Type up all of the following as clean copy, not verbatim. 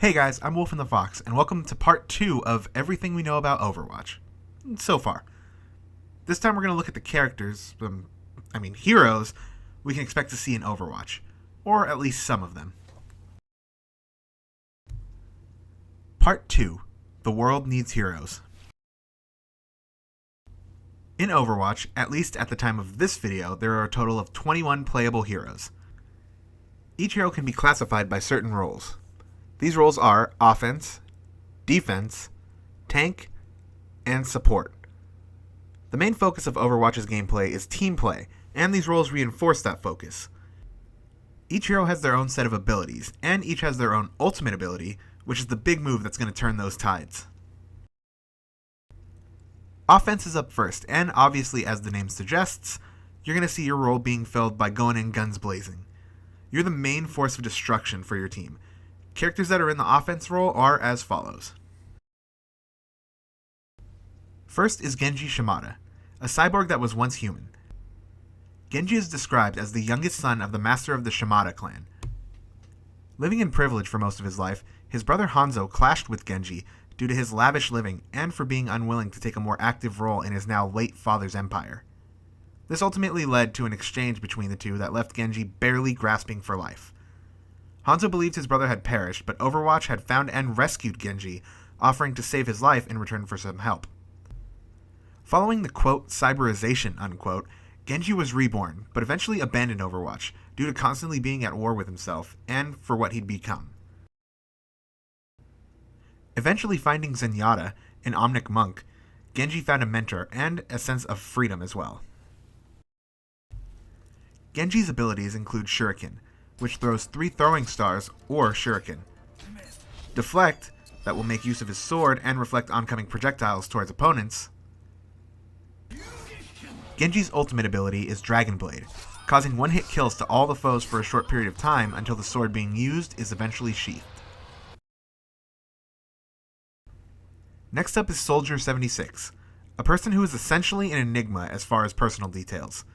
Hey guys, I'm Wolf and the Fox, and welcome to part 2 of everything we know about Overwatch. So far. This time we're going to look at the characters, heroes, we can expect to see in Overwatch. Or at least some of them. Part 2. The World Needs Heroes. In Overwatch, at least at the time of this video, there are a total of 21 playable heroes. Each hero can be classified by certain roles. These roles are offense, defense, tank, and support. The main focus of Overwatch's gameplay is team play, and these roles reinforce that focus. Each hero has their own set of abilities, and each has their own ultimate ability, which is the big move that's going to turn those tides. Offense is up first, and obviously, as the name suggests, you're going to see your role being filled by going in guns blazing. You're the main force of destruction for your team. Characters that are in the offense role are as follows. First is Genji Shimada, a cyborg that was once human. Genji is described as the youngest son of the master of the Shimada clan. Living in privilege for most of his life, his brother Hanzo clashed with Genji due to his lavish living and for being unwilling to take a more active role in his now late father's empire. This ultimately led to an exchange between the two that left Genji barely grasping for life. Hanzo believed his brother had perished, but Overwatch had found and rescued Genji, offering to save his life in return for some help. Following the quote cyberization unquote, Genji was reborn, but eventually abandoned Overwatch due to constantly being at war with himself and for what he'd become. Eventually finding Zenyatta, an Omnic monk, Genji found a mentor and a sense of freedom as well. Genji's abilities include Shuriken, which throws 3 throwing stars or shuriken. Deflect, that will make use of his sword and reflect oncoming projectiles towards opponents. Genji's ultimate ability is Dragon Blade, causing one-hit kills to all the foes for a short period of time until the sword being used is eventually sheathed. Next up is Soldier 76, a person who is essentially an enigma as far as personal details.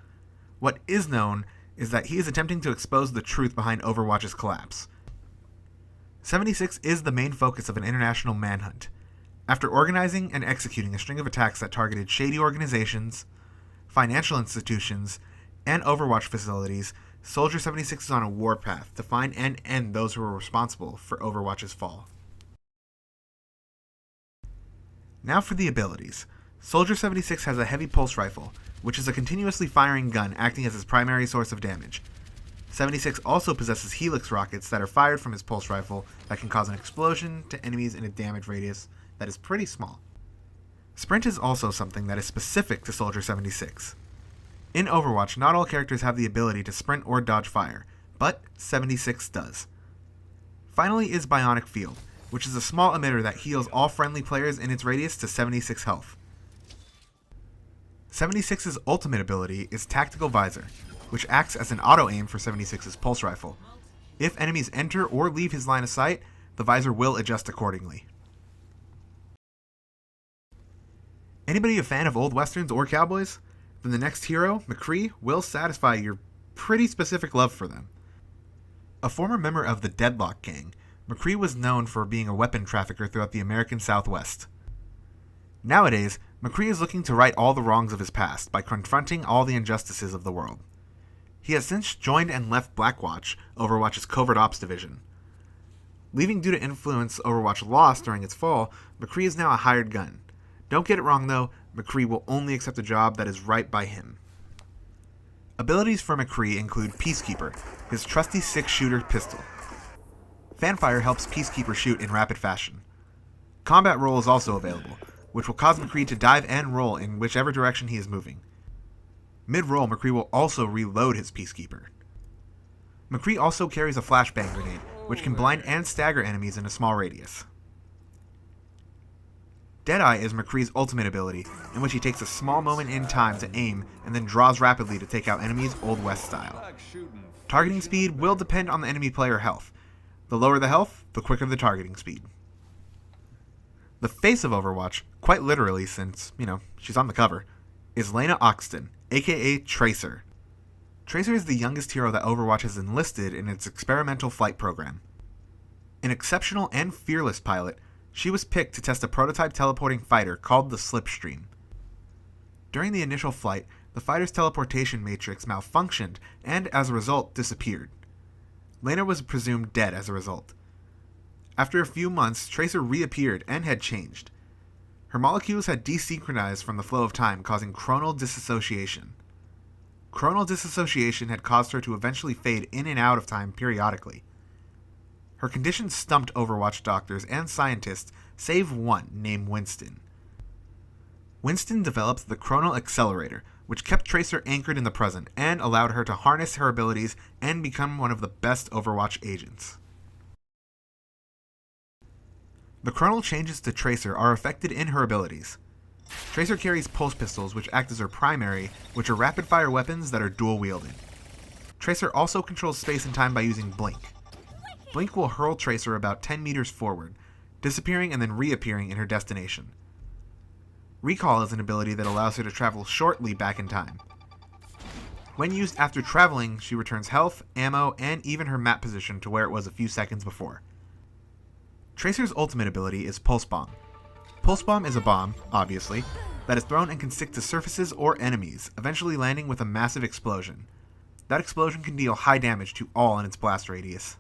What is known is that he is attempting to expose the truth behind Overwatch's collapse. 76 is the main focus of an international manhunt. After organizing and executing a string of attacks that targeted shady organizations, financial institutions, and Overwatch facilities, Soldier 76 is on a warpath to find and end those who were responsible for Overwatch's fall. Now for the abilities. Soldier 76 has a heavy pulse rifle, which is a continuously firing gun acting as his primary source of damage. 76 also possesses helix rockets that are fired from his pulse rifle that can cause an explosion to enemies in a damage radius that is pretty small. Sprint is also something that is specific to Soldier 76. In Overwatch, not all characters have the ability to sprint or dodge fire, but 76 does. Finally is Bionic Field, which is a small emitter that heals all friendly players in its radius to 76 health. 76's ultimate ability is Tactical Visor, which acts as an auto-aim for 76's pulse rifle. If enemies enter or leave his line of sight, the visor will adjust accordingly. Anybody a fan of old westerns or cowboys? Then the next hero, McCree, will satisfy your pretty specific love for them. A former member of the Deadlock Gang, McCree was known for being a weapon trafficker throughout the American Southwest. Nowadays, McCree is looking to right all the wrongs of his past by confronting all the injustices of the world. He has since joined and left Blackwatch, Overwatch's covert ops division. Leaving due to influence Overwatch lost during its fall, McCree is now a hired gun. Don't get it wrong though, McCree will only accept a job that is right by him. Abilities for McCree include Peacekeeper, his trusty 6-shooter pistol. Fanfire helps Peacekeeper shoot in rapid fashion. Combat Roll is also available, which will cause McCree to dive and roll in whichever direction he is moving. Mid-roll, McCree will also reload his Peacekeeper. McCree also carries a flashbang grenade, which can blind and stagger enemies in a small radius. Deadeye is McCree's ultimate ability, in which he takes a small moment in time to aim and then draws rapidly to take out enemies Old West style. Targeting speed will depend on the enemy player health. The lower the health, the quicker the targeting speed. The face of Overwatch, quite literally since, she's on the cover, is Lena Oxton, aka Tracer. Tracer is the youngest hero that Overwatch has enlisted in its experimental flight program. An exceptional and fearless pilot, she was picked to test a prototype teleporting fighter called the Slipstream. During the initial flight, the fighter's teleportation matrix malfunctioned and, as a result, disappeared. Lena was presumed dead as a result. After a few months, Tracer reappeared and had changed. Her molecules had desynchronized from the flow of time, causing chronal disassociation. Chronal disassociation had caused her to eventually fade in and out of time periodically. Her condition stumped Overwatch doctors and scientists, save one named Winston. Winston developed the Chronal Accelerator, which kept Tracer anchored in the present and allowed her to harness her abilities and become one of the best Overwatch agents. The chronal changes to Tracer are affected in her abilities. Tracer carries pulse pistols, which act as her primary, which are rapid-fire weapons that are dual-wielded. Tracer also controls space and time by using Blink. Blink will hurl Tracer about 10 meters forward, disappearing and then reappearing in her destination. Recall is an ability that allows her to travel shortly back in time. When used after traveling, she returns health, ammo, and even her map position to where it was a few seconds before. Tracer's ultimate ability is Pulse Bomb. Pulse Bomb is a bomb, obviously, that is thrown and can stick to surfaces or enemies, eventually landing with a massive explosion. That explosion can deal high damage to all in its blast radius.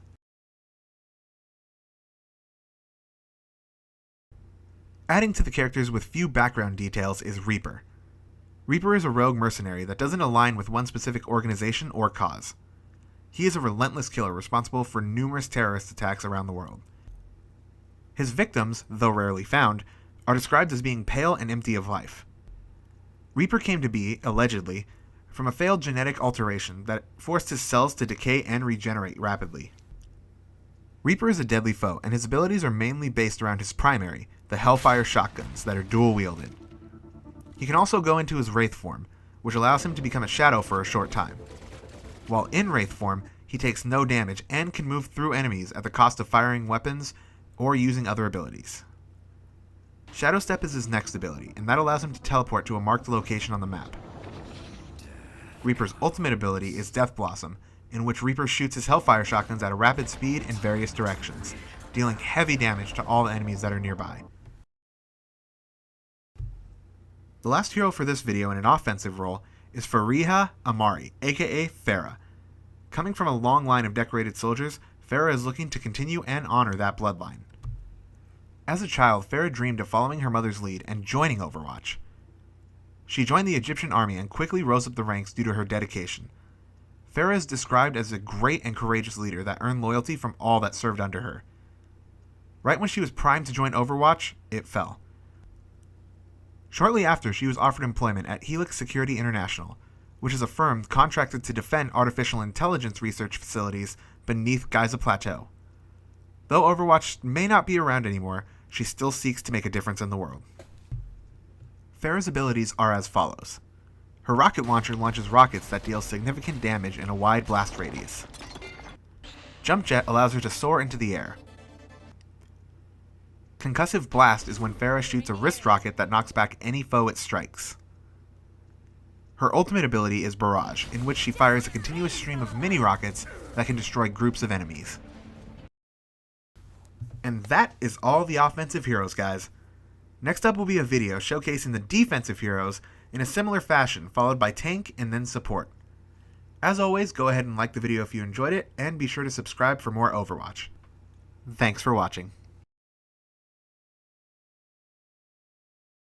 Adding to the characters with few background details is Reaper. Reaper is a rogue mercenary that doesn't align with one specific organization or cause. He is a relentless killer responsible for numerous terrorist attacks around the world. His victims, though rarely found, are described as being pale and empty of life. Reaper came to be, allegedly, from a failed genetic alteration that forced his cells to decay and regenerate rapidly. Reaper is a deadly foe, and his abilities are mainly based around his primary, the Hellfire shotguns that are dual-wielded. He can also go into his Wraith form, which allows him to become a shadow for a short time. While in Wraith form, he takes no damage and can move through enemies at the cost of firing weapons or using other abilities. Shadow Step is his next ability, and that allows him to teleport to a marked location on the map. Reaper's ultimate ability is Death Blossom, in which Reaper shoots his Hellfire shotguns at a rapid speed in various directions, dealing heavy damage to all the enemies that are nearby. The last hero for this video in an offensive role is Pharah Amari, aka Pharah. Coming from a long line of decorated soldiers, Pharah is looking to continue and honor that bloodline. As a child, Pharah dreamed of following her mother's lead and joining Overwatch. She joined the Egyptian army and quickly rose up the ranks due to her dedication. Pharah is described as a great and courageous leader that earned loyalty from all that served under her. Right when she was primed to join Overwatch, it fell. Shortly after, she was offered employment at Helix Security International, which is a firm contracted to defend artificial intelligence research facilities beneath Giza Plateau. Though Overwatch may not be around anymore, she still seeks to make a difference in the world. Pharah's abilities are as follows. Her rocket launcher launches rockets that deal significant damage in a wide blast radius. Jump Jet allows her to soar into the air. Concussive Blast is when Pharah shoots a wrist rocket that knocks back any foe it strikes. Her ultimate ability is Barrage, in which she fires a continuous stream of mini rockets that can destroy groups of enemies. And that is all the offensive heroes, guys. Next up will be a video showcasing the defensive heroes in a similar fashion, followed by tank and then support. As always, go ahead and like the video if you enjoyed it, and be sure to subscribe for more Overwatch. Thanks for watching.